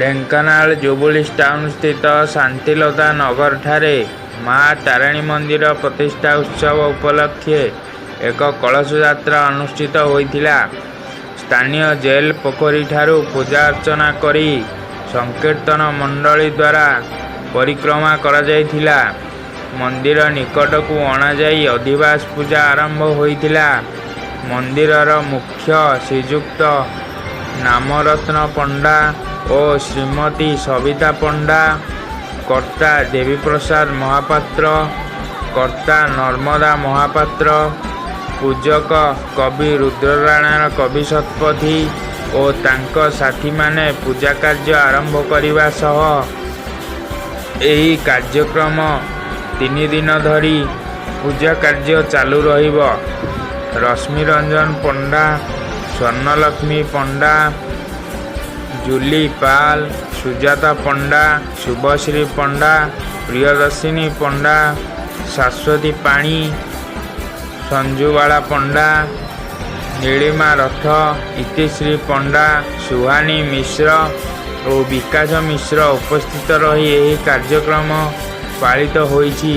Dhenkanal jubilee town ସ୍ଥିତ ଶାନ୍ତିଲତା ନଗର ଠାରେ ମା ତାରିଣୀ ମନ୍ଦିର ପ୍ରତିଷ୍ଠା ଉତ୍ସବ ଉପଲକ୍ଷେ ଏକ କଳସ ଯାତ୍ରା ଅନୁଷ୍ଠିତ ହୋଇଥିଲା। ସ୍ଥାନୀୟ ଜେଲ ପୋଖରୀ ଠାରୁ ପୂଜା ଅର୍ଚ୍ଚନା କରି ସଂକୀର୍ତ୍ତନ ମଣ୍ଡଳୀ ଦ୍ୱାରା ପରିକ୍ରମା କରାଯାଇଥିଲା। ମନ୍ଦିର ନିକଟକୁ ଅଣାଯାଇ ଅଧିବାସ ପୂଜା ଆରମ୍ଭ ହୋଇଥିଲା। ମନ୍ଦିରର ମୁଖ୍ୟ ଶ୍ରୀଯୁକ୍ତ ନାମରତ୍ନ ପଣ୍ଡା ଓ ଶ୍ରୀମତୀ ସବିତା ପଣ୍ଡା, କର୍ତ୍ତା ଦେବୀପ୍ରସାଦ ମହାପାତ୍ର, କର୍ତ୍ତା ନର୍ମଦା ମହାପାତ୍ର, ପୂଜକ କବି ରୁଦ୍ରନାରାୟଣ କବି ଶତପଥୀ ଓ ତାଙ୍କ ସାଥୀମାନେ ପୂଜା କାର୍ଯ୍ୟ ଆରମ୍ଭ କରିବା ସହ ଏହି କାର୍ଯ୍ୟକ୍ରମ 3 ଦିନ ଧରି ପୂଜା କାର୍ଯ୍ୟ ଚାଲୁ ରହିବ। ରଶ୍ମିରଞ୍ଜନ ପଣ୍ଡା, ସ୍ୱର୍ଣ୍ଣଲକ୍ଷ୍ମୀ ପଣ୍ଡା, ଜୁଲି ପାଲ, ସୁଜାତା ପଣ୍ଡା, ଶୁଭଶ୍ରୀ ପଣ୍ଡା, ପ୍ରିୟଦର୍ଶିନୀ ପଣ୍ଡା, ଶାଶ୍ୱତୀ ପାଣି, ସଞ୍ଜୁବାଳା ପଣ୍ଡା, ନୀଳିମା ରଥ, ଇତିଶ୍ରୀ ପଣ୍ଡା, ସୁହାନୀ ମିଶ୍ର ଓ ବିକାଶ ମିଶ୍ର ଉପସ୍ଥିତ ରହି ଏହି କାର୍ଯ୍ୟକ୍ରମ ପାଳିତ ହୋଇଛି।